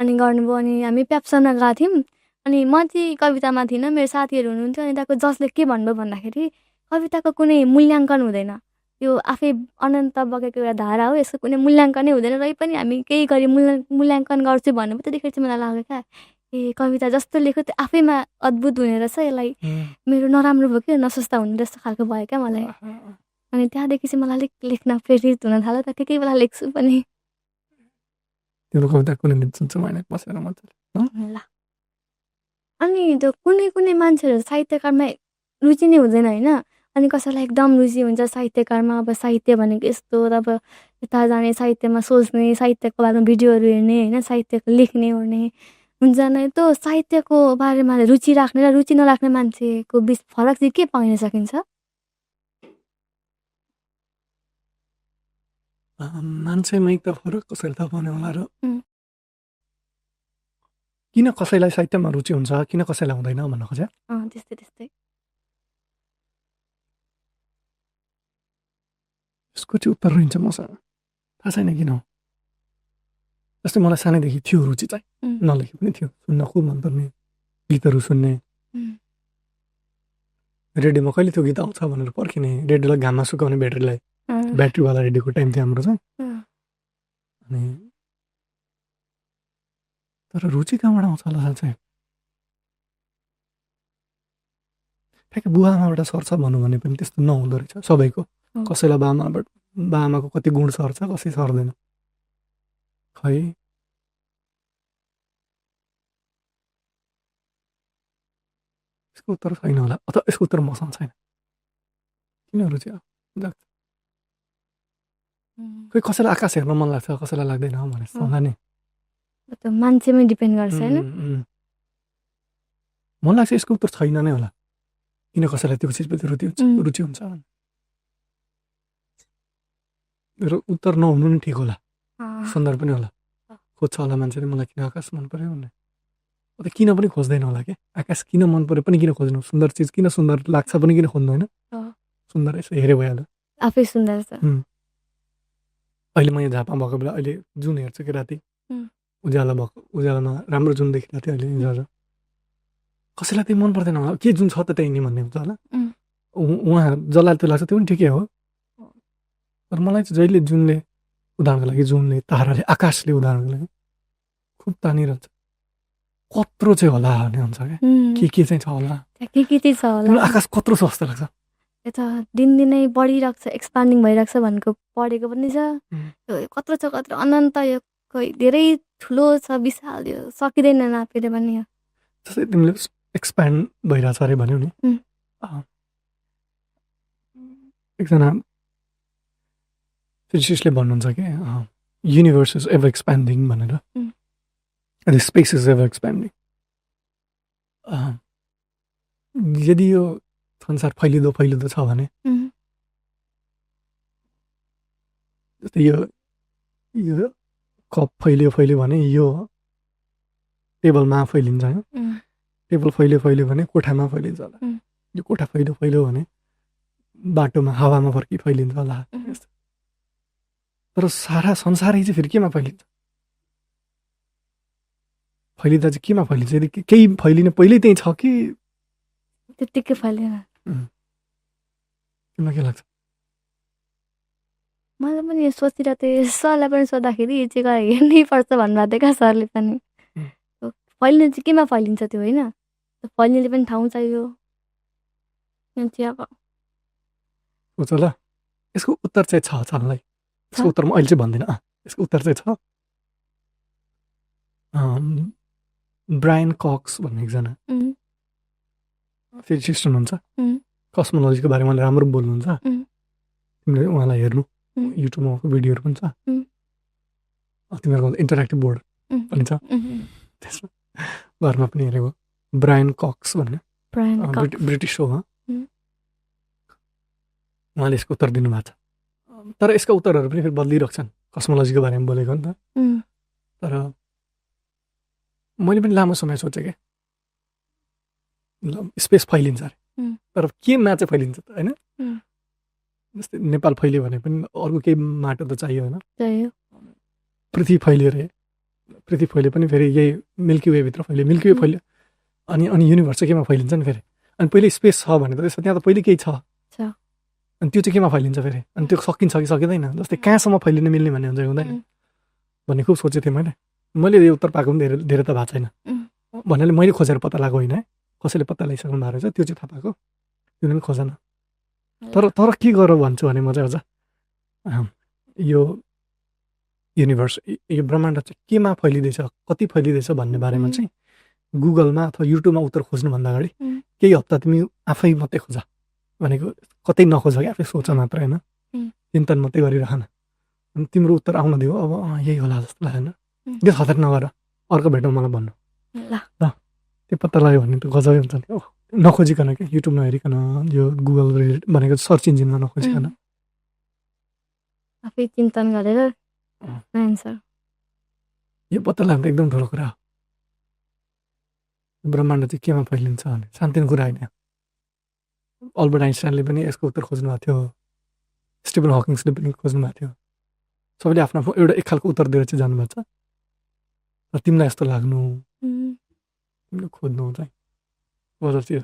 अनि गर्नुभयो अनि हामी प्याप्सनमा गएको थियौँ अनि म चाहिँ कवितामा थिइनँ मेरो साथीहरू हुनुहुन्थ्यो अनि त्यहाँको जसले के भन्नुभयो भन्दाखेरि कविताको कुनै मूल्याङ्कन हुँदैन यो आफै अनन्त बगेको एउटा धारा हो यसको कुनै मूल्याङ्कनै हुँदैन र पनि हामी केही गरी मूल्याङ्कन गर्छु भन्नुभयो त्यतिखेर चाहिँ मलाई लाग्यो क्या ए कविता जस्तो लेख्यो त्यो आफैमा अद्भुत हुने रहेछ यसलाई मेरो नराम्रो भयो कि नसस्ता हुने जस्तो खालको भयो क्या मलाई अनि त्यहाँदेखि चाहिँ मलाई अलिक लेख्न प्रेरित हुन थाल्यो त केही बेला लेख्छु पनि तिम्रो कविता कुनै दिन सुन्छु मैले बसेर मजाले ल अनि त्यो कुनै कुनै मान्छेहरू साहित्यकारमा रुचि नै हुँदैन होइन अनि कसैलाई एकदम रुचि हुन्छ साहित्यकारमा अब साहित्य भनेको यस्तो अब यता जाने साहित्यमा सोच्ने साहित्यको बारेमा भिडियोहरू हेर्ने होइन साहित्यको लेख्ने ओर्ने हुन्छ नै त्यो साहित्यको बारेमा रुचि राख्ने र रुचि नराख्ने मान्छेको बिच फरक चाहिँ के पाउन सकिन्छ मान्छेमै त फरक कसरी थाहा पाउने होला र किन कसैलाई साहित्यमा रुचि हुन्छ किन कसैलाई हुँदैन भन्न खोजे त्यस्तै त्यस्तै यसको चाहिँ उत्तर रहन्छ मसँग थाहा छैन किन हो जस्तै मलाई सानैदेखि थियो रुचि चाहिँ नलेखे पनि थियो सुन्न खुब मनपर्ने गीतहरू सुन्ने रेडियोमा कहिले त्यो गीत आउँछ भनेर पर्खिने रेडियोलाई घाममा सुकाउने ब्याट्रीवाला रेडियोको टाइम थियो हाम्रो चाहिँ अनि तर रुचि कहाँबाट आउँछ होला चाहिँ ठ्याक्कै बुवा आमाबाट सर्छ भनौँ भने पनि त्यस्तो नहुँदो रहेछ सबैको कसैलाई बा आमाको कति गुण सर्छ कसै सर्दैन खै यसको उत्तर छैन होला अथवा यसको उत्तर मसँग छैन किन रुचि खोइ कसैलाई आकाश हेर्न मन लाग्छ कसैलाई लाग्दैन भने जस्तो होला नि मान्छेमै डिपेन्ड गर्छ होइन मन लाग्छ यसको उत्तर छैन नै होला किन कसैलाई त्यो चिजप्रति रुचि हुन्छ र उत्तर नहुनु नि ठिक होला सुन्दर पनि होला खोज्छ होला मान्छेले मलाई किन आकाश मन पर्यो भन्ने अन्त किन पनि खोज्दैन होला क्या आकाश किन मन पर्यो पनि किन खोज्नु सुन्दर चिज किन सुन्दर लाग्छ पनि किन खोज्नु होइन सुन्दर यसो हेऱ्यो भइहाल्यो आफै सुन्दर छ अहिले म यहाँ झापा भएको बेला अहिले जुन हेर्छु कि राति उज्यालोमा राम्रो जुन देखिरहेको थियो अहिले हिजो कसैलाई त्यही मन पर्दैन होला के जुन छ त त्यही नि भन्ने हुन्छ होला उहाँ जसलाई त्यो लाग्छ त्यो पनि ठिकै हो तर मलाई चाहिँ जहिले जुनले उदाहरणको लागि जुनले ताराले आकाशले उदाहरणको लागि खुब तानिरहन्छ कत्रो चाहिँ होला भन्ने हुन्छ क्या के चाहिँ छ होला के चाहिँ छ होला आकाश कत्रो छ जस्तो लाग्छ यता दिनदिनै बढिरहेको छ एक्सपान्डिङ भइरहेको छ भनेको पढेको पनि छ कत्रो छ कत्रो अनन्त यो खोइ धेरै ठुलो छ विशाल यो सकिँदैन नापेर पनि यो जस्तै तिमीले एक्सप्यान्ड भइरहेछ अरे भन्यौ नि एकजना फिजिसिस्टले भन्नुहुन्छ कि युनिभर्स इज एभर एक्सप्यान्डिङ भनेर स्पेस इज एभर एक्सप्यान्डिङ यदि यो संसार फैलिँदो छ भने जस्तै यो कप फैलियो भने यो टेबलमा फैलिन्छ होइन टेबल फैलियो भने कोठामा फैलिन्छ होला यो कोठा फैलियो भने बाटोमा हावामा फर्की फैलिन्छ होला तर सारा संसारै चाहिँ फेरि केमा फैलिन्छ फैलिँदा चाहिँ केमा फैलिन्छ यदि केही फैलिने पहिल्यै त्यही छ कि त्यत्तिकै फैलिएन तिमीलाई के लाग्छ मलाई पनि यो सोचिरहेको थिएँ सरलाई पनि सोद्धाखेरि यो चाहिँ गएर हेर्नै पर्छ भन्नुभएको थियो क्या सरले पनि फैलिने चाहिँ केमा फैलिन्छ त्यो होइन फैलिनेले पनि ठाउँ चाहियो चाहिँ अब सोच ल यसको उत्तर चाहिँ छ छनलाई यसको उत्तर म अहिले चाहिँ भन्दिनँ यसको उत्तर चाहिँ छ ब्रायन कक्स भन्ने एकजना फिजिसिस्ट हुनुहुन्छ, उम्, कस्मोलोजीको बारेमा उहाँले राम्रो बोल्नुहुन्छ। उम्, तिमीले उहाँलाई हेर्नु, उम्, युट्युबमा उहाँको भिडियोहरू पनि छ। उम्, तिमीहरूको इन्टरेक्टिभ बोर्ड उम्, पनि छ, उम्, त्यसमा घरमा पनि हेरेको। ब्रायन कक्स भन्ने ब्रायन कक्स। ब्रिटिस हो उहाँ। उम्, उहाँले यसको उत्तर दिनुभएको छ। तर यसका उत्तरहरू पनि फेरि बदलिरहेको छन्, कस्मोलोजीको बारेमा बोलेको नि त। उम्, तर मैले पनि लामो समय सोचेँ क्या, स्पेस फैलिन्छ अरे, उम्, तर केमा चाहिँ फैलिन्छ त होइन? उम्, जस्तै नेपाल फैल्यो भने पनि अर्को केही माटो त चाहियो होइन? चाहियो। पृथ्वी फैल्यो अरे, पृथ्वी फैल्यो पनि फेरि यही मिल्की वेभित्र फैल्यो, मिल्की वे फैल्यो, अनि युनिभर्स चाहिँ केमा फैलिन्छ नि फेरि? अनि पहिले स्पेस छ भने त त्यसमा त्यहाँ त पहिले केही छ, अनि त्यो चाहिँ केमा फैलिन्छ फेरि? अनि त्यो सकिन्छ कि सकिँदैन? जस्तै कहाँसम्म फैलिन मिल्ने भन्ने हुन्छ हुँदैन भन्ने खुब सोचेको थिएँ मैले यो उत्तर पाएको पनि धेरै धेरै त भएको छैन। भन्नाले मैले खोजेर पत्ता लगाएको होइन है, कसैले पत्ता लगाइसक्नु भएको रहेछ, त्यो चाहिँ थाहा पाएको, त्यो पनि खोजेन। तर के गरेर भन्छु भने म चाहिँ अझ यो युनिभर्स, यो ब्रह्माण्ड चाहिँ केमा फैलिँदैछ, कति फैलिँदैछ भन्ने बारेमा चाहिँ गुगलमा अथवा युट्युबमा उत्तर खोज्नुभन्दा अगाडि केही हप्ता तिमी आफै मात्रै खोज, भनेको कतै नखोज कि आफै सोच मात्र होइन, चिन्तन मात्रै गरिरहन, अनि तिम्रो उत्तर आउन दियो। अब यही होला जस्तो लाग्यो होइन, त्यो खतरा नगर, अर्को भेटौँ मलाई भन्नु ल। त्यो पत्ता लाग्यो भने त गजबै हुन्छ नि। नखोजिकन क्या, युट्युब नहेरिकन, यो गुगल भनेको सर्च इन्जिनमा नखोजिकन आफै चिन्तन गरेर एन्सर। यो पत्ता लाग्नु एकदम ठुलो कुरा हो। ब्रह्माण्ड चाहिँ केमा फैलिन्छ भने सानोतिनो कुरा होइन। अल्बर्ट आइन्स्टाइनले पनि यसको उत्तर खोज्नु भएको थियो, स्टिफन हकिङ्सले पनि खोज्नु भएको थियो। सबैले आफ्नो आफ्नो एउटा एक खालको उत्तर दिएर चाहिँ जानुभएको छ। र तिमीलाई यस्तो लाग्नु, तिमीले खोज्नु चाहिँ बजार चाहिँ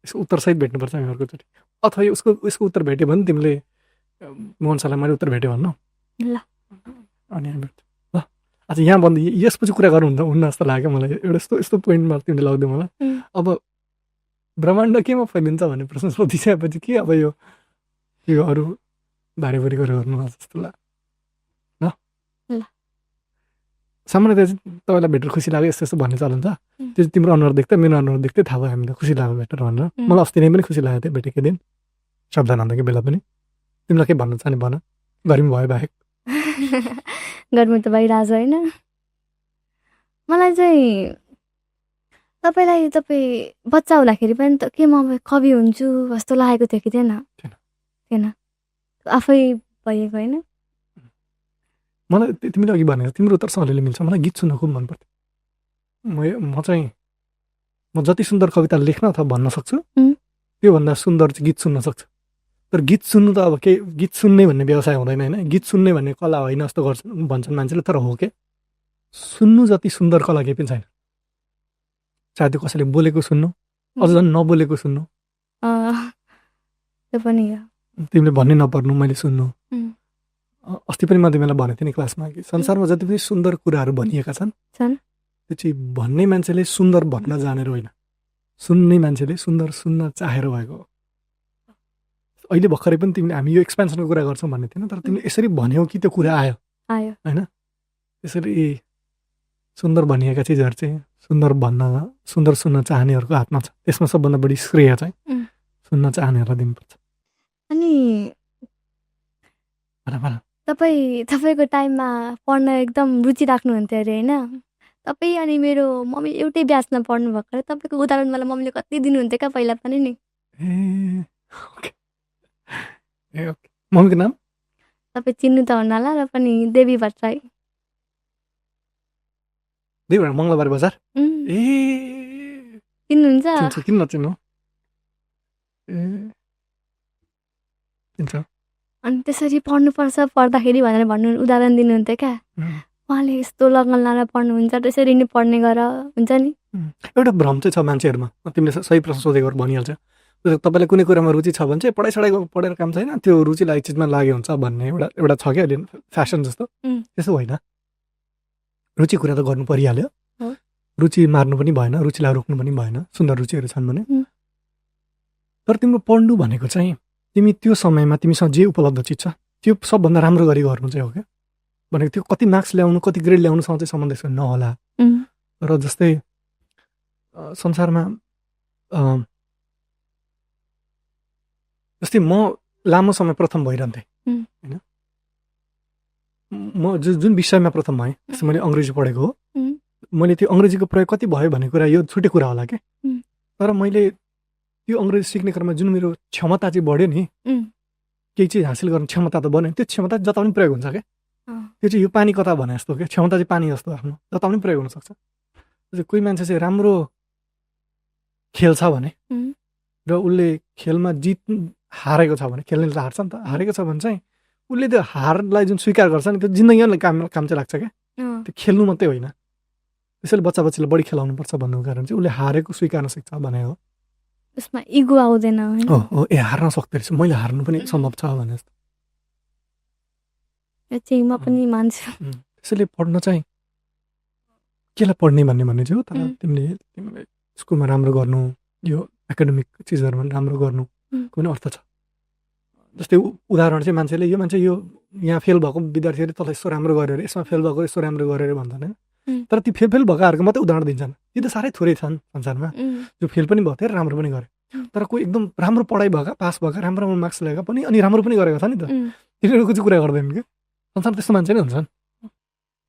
यसको उत्तरसहित भेट्नुपर्छ हामी अर्कोचोटि, अथवा यो उसको उत्तर भेट्यो भने तिमीले मोहन सरलाई मैले उत्तर भेटेँ भन्नु ल, अनि हामी भेट्छ ल। अच्छा यहाँ बन्द, यसपछि कुरा हुन्न जस्तो लाग्यो मलाई। एउटा यस्तो पोइन्टमा तिमीले लगिदियो मलाई। अब ब्रह्माण्ड केमा फैलिन्छ भन्ने प्रश्न सोधिसकेपछि के अब यो अरू भारीभुरी गरेर गर्नु जस्तो लाग्यो ल। सामान्यतः चाहिँ तपाईँलाई भेटेर खुसी लाग्यो यस्तो यस्तो भन्ने चलन छ, त्यो चाहिँ तिम्रो अनुहार देख्दा मेरो अनुहार देख्दै थाहा भयो हामीलाई खुसी लाग्यो भेटेर भनेर। मलाई अस्ति नै पनि खुसी लागेको थियो भेटेको दिन, शब्दानन्दको बेला पनि। तिमीलाई के भन्न चाहने भन, गर्मी भयो बाहेक। गर्मी त भइरहेछ होइन। मलाई चाहिँ तपाईँ बच्चा हुँदाखेरि पनि त के म कवि हुन्छु जस्तो लागेको थियो कि थिएन? आफै भइएको होइन? मलाई तिमीले अघि भनेको तिम्रो उत्तर अलिअलि मिल्छ। मलाई गीत सुन्न खुब मनपर्थ्यो। म जति सुन्दर कविता लेख्न अथवा भन्न सक्छु त्योभन्दा सुन्दर चाहिँ गीत सुन्न सक्छु। तर गीत सुन्नु त अब के, गीत सुन्ने भन्ने व्यवसाय हुँदैन होइन, गीत सुन्ने भन्ने कला होइन जस्तो भन्छन् मान्छेले। तर हो के, सुन्नु जति सुन्दर कला केही पनि छैन। चाहे त्यो कसैले बोलेको सुन्नु, अझ झन् नबोलेको सुन्नु, त्यो पनि हो। तिमीले भन्नै नपर्नु, मैले सुन्नु। अस्ति पनि म तिमीलाई भनेको थिएँ नि क्लासमा कि संसारमा जति पनि सुन्दर कुराहरू भनिएका छन् त्यो चाहिँ भन्ने मान्छेले सुन्दर भन्न जानेर होइन, सुन्ने मान्छेले सुन्दर सुन्न चाहेर भएको हो। अहिले भर्खरै पनि तिमीले हामी यो एक्सपेन्सनको कुरा गर्छौँ भन्ने थिएन, तर तिमीले यसरी भन्यौ कि त्यो कुरा आयो होइन। त्यसरी सुन्दर भनिएका चिजहरू चाहिँ सुन्दर सुन्न चाहनेहरूको हातमा छ। त्यसमा सबभन्दा बढी श्रेय चाहिँ सुन्न चाहनेहरूलाई दिनुपर्छ। अनि तपाईँको टाइममा पढ्न एकदम रुचि राख्नुहुन्थ्यो अरे होइन? तपाईँ अनि मेरो मम्मी एउटै ब्याचमा पढ्नु भएको अरे। तपाईँको उदाहरण मलाई मम्मीले कति दिनुहुन्थ्यो क्या पहिला पनि नि। मम्मीको नाम तपाईँ चिन्नु त हुनाला र पनि देवी भट्टराई। देवी भट्टराई मङ्गलबार बजार। चिन्नुहुन्छ? किन नचिन्नु? अनि त्यसरी पढ्नुपर्छ, पढ्दाखेरि भनेर उदाहरण दिनुहुन्थ्यो क्या। उहाँले यस्तो लगन लाएर पढ्नुहुन्छ, त्यसरी नै पढ्ने गर हुन्छ नि। एउटा भ्रम चाहिँ छ मान्छेहरूमा, तिमीले सही प्रश्न सोधेको भनिहाल्छ। तपाईँलाई कुनै कुरामा रुचि छ भने चाहिँ पढेर काम छैन, त्यो रुचिलाई चिजमा लाग्यो हुन्छ भन्ने एउटा छ क्या अहिले फ्यासन जस्तो। त्यसो होइन, रुचि कुरा त गर्नु परिहाल्यो, रुचि मार्नु पनि भएन, रुचिलाई रोक्नु पनि भएन, सुन्दर रुचिहरू छन् भने। तर तिम्रो पढ्नु भनेको चाहिँ तिमी त्यो समयमा तिमीसँग जे उपलब्ध चिज छ त्यो सबभन्दा राम्रो गरी गर्नु चाहिँ हो क्या। भनेको त्यो कति मार्क्स ल्याउनु, कति ग्रेड ल्याउनुसँग चाहिँ सम्बन्ध नहोला। र जस्तै संसारमा जस्तै म लामो समय प्रथम भइरहन्थेँ उम्, होइन। म जुन विषयमा प्रथम भएँ जस्तो मैले अङ्ग्रेजी पढेको हो, उम्, मैले त्यो अङ्ग्रेजीको प्रयोग कति भयो भन्ने कुरा यो छुट्टै कुरा होला क्या। उम्, तर मैले त्यो अङ्ग्रेजी सिक्ने क्रममा जुन मेरो क्षमता चाहिँ बढ्यो नि, उम्, केही चिज हासिल गर्ने क्षमता त बन्यो, त्यो क्षमता जता पनि प्रयोग हुन्छ क्या। अँ, त्यो चाहिँ यो पानी कता भने जस्तो क्या, क्षमता चाहिँ पानी जस्तो आफ्नो जता पनि प्रयोग हुनसक्छ। कोही मान्छे चाहिँ राम्रो खेल्छ भने उम्, र उसले खेलमा हारेको छ भने, खेल्नेले त हार्छ नि त, हारेको छ भने चाहिँ उसले त्यो हारलाई जुन स्वीकार गर्छ नि त्यो जिन्दगीमा काम चाहिँ लाग्छ क्या। अँ, त्यो खेल्नु मात्रै होइन, त्यसैले बच्चालाई बढी खेलाउनुपर्छ भन्नुको कारण चाहिँ उसले हारेको स्वीकार्न सिक्छ भने हो। उसमा इगो आउँदैन होइन। हो ए हार्न सक्दो रहेछ, मैले हार्नु पनि सम्भव छ भने जस्तो। यो चाहिँ म पनि मान्छु। त्यसैले पढ्न चाहिँ केलाई पढ्ने भन्ने चाहिँ हो, तर तिमीले स्कुलमा राम्रो गर्नु, यो एकाडेमिक चिजहरूमा राम्रो गर्नु कुनै अर्थ छ। जस्तै उदाहरण चाहिँ मान्छे यो यहाँ फेल भएको विद्यार्थीहरूले तँलाई यस्तो राम्रो गर्यो अरे, यसमा फेल भएको यस्तो राम्रो गर्यो अरे भन्छन् होइन। तर ती फेल भएकाहरूको मात्रै उदाहरण दिन्छन्, ती त साह्रै थोरै छन् संसारमा। जो फेल पनि भएको थियो र राम्रो पनि गरे, तर कोही एकदम राम्रो पढाइ भएका, पास भएका, राम्रो मार्क्स ल्याएका पनि अनि राम्रो पनि गरेको छ नि त, तिनीहरूको चाहिँ कुरा गर्दैन कि। संसारमा त्यस्तो मान्छे नै हुन्छन्।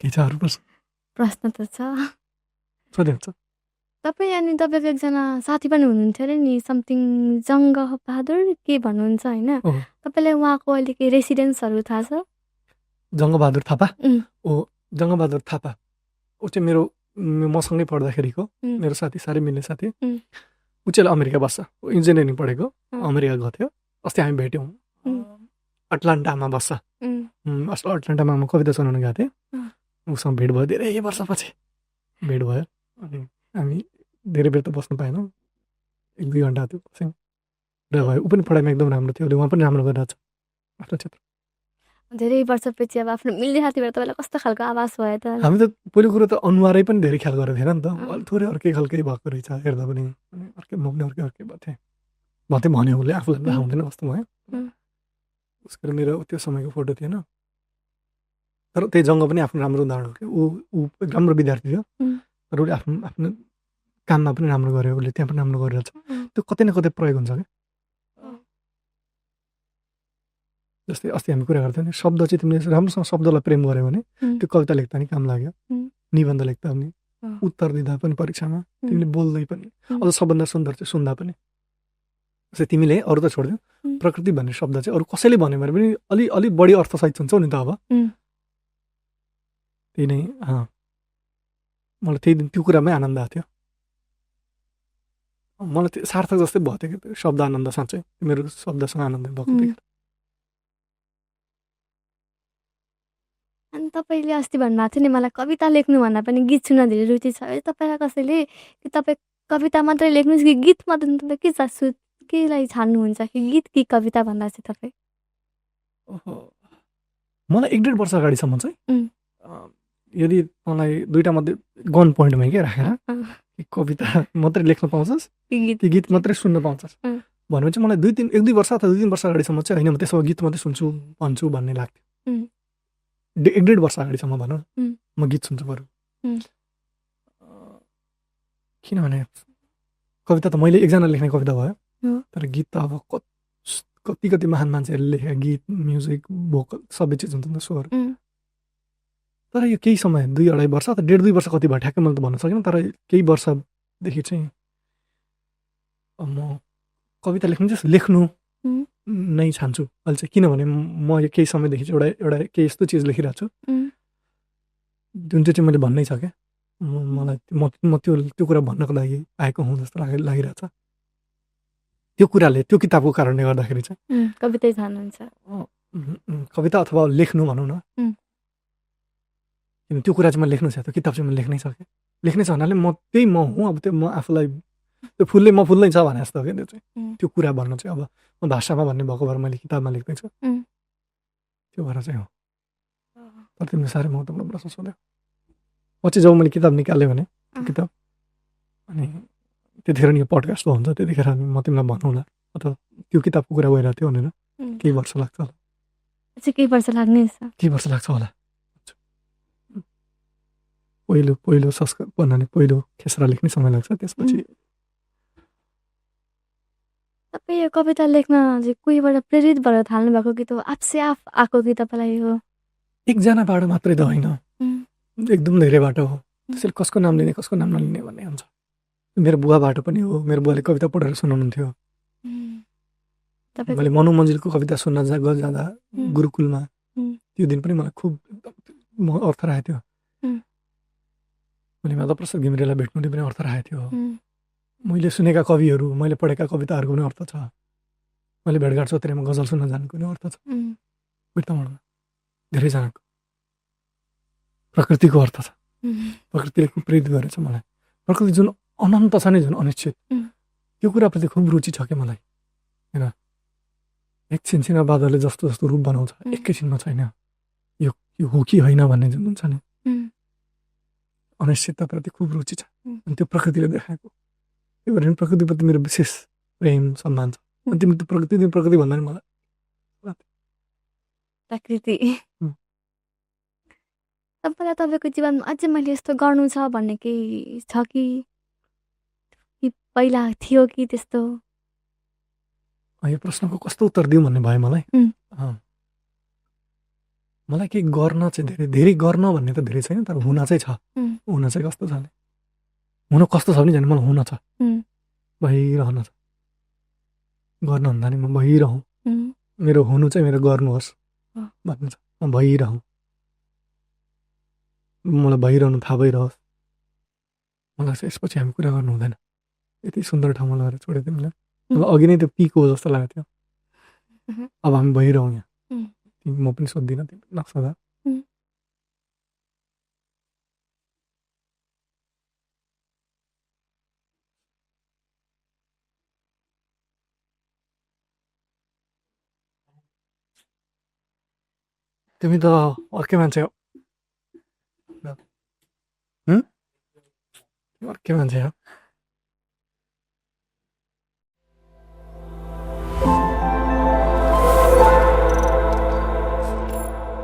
के छ अरू प्रश्न त छ। सोध्नुहुन्छ तपाईँ अनि तपाईँको एकजना साथी पनि हुनुहुन्थ्यो अरे नि, समथिङ जङ्गबहादुर के भन्नुहुन्छ होइन, तपाईँलाई उहाँको अहिले केही रेसिडेन्सहरू थाहा छ? जङ्गबहादुर थापा? ओ जङ्गबहादुर थापा ऊ चाहिँ मसँगै पढ्दाखेरिको मेरो साथी, साह्रै मिल्ने साथी। ऊ चाहिँ अमेरिका बस्छ, ऊ इन्जिनियरिङ पढेको, अमेरिका गएको थियो। अस्ति हामी भेट्यौँ, अटलान्टामा बस्छ। अटलान्टामा म कविता सुनाउन गएको थिएँ, उसँग भेट भयो, धेरै वर्षपछि भेट भयो। अनि हामी धेरै बेर त बस्नु पाएनौँ, 1-2 घन्टा त्यो बस्यौँ र भयो। ऊ पनि पढाइमा एकदम राम्रो थियो, उहाँ पनि राम्रो गरिरहेको छ आफ्नो क्षेत्र। धेरै वर्षपछि अब आफ्नो मिल्ने साथीबाट तपाईँलाई कस्तो खालको आवाज भयो त? हामी त पहिलो कुरो त अनुहारै पनि धेरै ख्याल गरेको थिएन नि त, अलि थोरै अर्कै खालकै भएको रहेछ हेर्दा पनि, अनि अर्कै म पनि अर्कै भएको थिएँ भन्यो उसले, आफूलाई थाहा हुँदैन कस्तो भयो। उसको मेरो त्यो समयको फोटो थिएन, तर त्यही जङ्ग पनि आफ्नो राम्रो उदाहरण हो कि। ऊ राम्रो विद्यार्थी थियो, तर उसले आफ्नो काममा पनि राम्रो गर्यो, उसले त्यहाँ पनि राम्रो गरिरहेछ। त्यो कतै न कतै प्रयोग हुन्छ क्या। जस्तै अस्ति हामी कुरा गर्थ्यौँ नि, शब्द चाहिँ तिमीले राम्रोसँग शब्दलाई प्रेम गऱ्यो भने त्यो कविता लेख्दा नि काम लाग्यो, निबन्ध लेख्दा पनि, उत्तर दिँदा पनि, परीक्षामा तिमीले बोल्दै पनि, अझ सबभन्दा सुन्दर चाहिँ सुन्दा पनि। जस्तै तिमीले अरू त छोडिदियो, प्रकृति भन्ने शब्द चाहिँ अरू कसैले भन्यो भने पनि अलि बढी अर्थसहित हुन्छौ नि त। अब त्यही नै मलाई त्यही दिन त्यो कुरामै आनन्द आएको थियो। मलाई त्यो सार्थक जस्तै भएको थियो कि शब्द आनन्द, साँच्चै मेरो शब्दसँग आनन्द भएको थियो। अनि तपाईँले अस्ति भन्नुभएको थियो नि मलाई कविता लेख्नुभन्दा पनि गीत सुन्न धेरै रुचि छ। तपाईँलाई कसैले कि तपाईँ कविता मात्रै लेख्नुहोस् कि गीत मात्रै, तपाईँ के चाहन्छु, केलाई छान्नुहुन्छ कि गीत कि कविता भन्दा चाहिँ तपाईँ? मलाई 1-1.5 वर्ष अगाडिसम्म चाहिँ यदि मलाई दुईवटा मध्ये गन पोइन्टमा के राखेर कविता मात्रै लेख्न पाउँछस् कि गीत मात्रै सुन्न पाउँछस् भन्नु चाहिँ मलाई 1-2 वर्ष अथवा 2-3 वर्ष अगाडिसम्म चाहिँ होइन, म त्यसो गीत मात्रै सुन्छु भन्छु भन्ने लाग्थ्यो। 1-1.5 वर्ष अगाडिसम्म भनौँ म गीत सुन्छु बरु, किनभने कविता त मैले एकजना लेख्ने कविता भयो, तर गीत त अब कति महान मान्छेहरूले लेखेका गीत, म्युजिक, भोकल सबै चिज हुन्छ नि त, स्वर। तर यो केही समय 2-2.5 वर्ष अथवा 1.5-2 वर्ष कति भयो ठ्याक्कै मैले त भन्न सकिनँ, तर केही वर्षदेखि चाहिँ म कविता लेख्नु नै चाहन्छु अहिले चाहिँ। किनभने म यो केही समयदेखि चाहिँ एउटा केही यस्तो चिज लेखिरहेको छु जुन चाहिँ मैले भन्नै छ क्या। मलाई म त्यो कुरा भन्नको लागि आएको हुँ जस्तो लागिरहेछ। त्यो कुराले, त्यो किताबको कारणले गर्दाखेरि चाहिँ कवितै छान्नुहुन्छ? कविता अथवा लेख्नु भनौँ न, किन त्यो कुरा चाहिँ मैले लेख्नु छ, त्यो किताब चाहिँ मैले लेख्नै सकेँ। लेख्नै छ भन्नाले म त्यही म हुँ, अब त्यो म आफूलाई त्यो म फुल्दै छ भने जस्तो हो क्या। त्यो चाहिँ त्यो कुरा भन्नु चाहिँ अब म भाषामा भन्ने भएको भएर मैले किताबमा लेख्दैछु, त्यो भएर चाहिँ हो। तर तिमीले साह्रै महत्त्वपूर्ण प्रश्न सोध्यौ। पछि जब मैले किताब निकालेँ भने त्यो किताब, अनि त्यतिखेर नि यो पडकास्ट हुन्छ, त्यतिखेर म तिमीलाई भनौँला, अथवा त्यो किताबको कुरा गइरहेको थियो भनेर केही वर्ष लाग्छ होला। केही वर्ष लाग्नेछ? केही वर्ष लाग्छ होला। पहिलो संस्कार भन्नाले पहिलो खेसरा लेख्ने समय लाग्छ, त्यसपछि तपाईँ यो कविता लेख्न चाहिँ कोहीबाट प्रेरित भएर थाल्नु भएको कि त आफसे आफ आएको कि तपाईँलाई यो? एकजनाबाट मात्रै त होइन, उम्, एकदम धेरैबाट हो। त्यसैले कसको नाम लिने कसको नाम नलिने भन्ने हुन्छ। मेरो बुवाबाट पनि हो, मेरो बुवाले कविता पढेर सुनाउनुहुन्थ्यो। मैले मनु मन्जिलको कविता सुन्न जाँदा गुरुकुलमा त्यो दिन पनि मलाई खुब एकदम अर्थ राखेको थियो। मैले माधवप्रसाद घिमिरेलाई भेट्नु पनि अर्थ राखेको थियो। मैले सुनेका कविहरू, मैले पढेका कविताहरूको पनि अर्थ छ। मैले भेटघाट चौतारीमा गजल सुन्न जानुको पनि अर्थ छ। बिर्तामोडमा धेरैजनाको प्रकृतिको अर्थ छ। प्रकृतिले खुब प्रेरित गरेछ मलाई। प्रकृति जुन अनन्त छ नि, जुन अनिश्चित, त्यो कुराप्रति खुब रुचि छ क्या मलाई। होइन, एकछिन छिन बादलले जस्तो जस्तो रूप बनाउँछ, एकैछिनमा छैन। यो हो कि होइन भन्ने जुन हुन्छ नि, अनिश्चितताप्रति खुब रुचि छ। अनि त्यो प्रकृतिले देखाएको। त्यही भएर प्रकृतिप्रति मेरो विशेष प्रेम सम्मान छ। अनि तिम्रो प्रकृति भन्दा नि मलाई प्रकृति तपाईँलाई तपाईँको जीवनमा अझै मैले यस्तो गर्नु छ भन्ने केही छ कि पहिला थियो कि त्यस्तो? यो प्रश्नको कस्तो उत्तर दिउँ भन्ने भयो मलाई। मलाई केही गर्न चाहिँ धेरै गर्न भन्ने त धेरै छैन, तर हुन चाहिँ छ। हुन चाहिँ कस्तो छ भने, हुन कस्तो छ भने झन् मलाई हुन छ, भइरहन छ। गर्न भन्दा नि म भइरहँ। मेरो हुनु चाहिँ मेरो गर्नुहोस् भन्नु छ। म भइरहँ, मलाई भइरहनु थाहा भइरहोस्। मलाई चाहिँ यसपछि हामी कुरा गर्नु हुँदैन। यति सुन्दर ठाउँमा लगेर छोड्यो तिमीलाई। मलाई अघि नै त्यो पिक हो जस्तो लागेको थियो। अब हामी भइरहँ यहाँ। म पनि सोध्दिनँ, तिमी नसोधा। तिमी त अर्कै मान्छे हो। अर्कै मान्छे हो।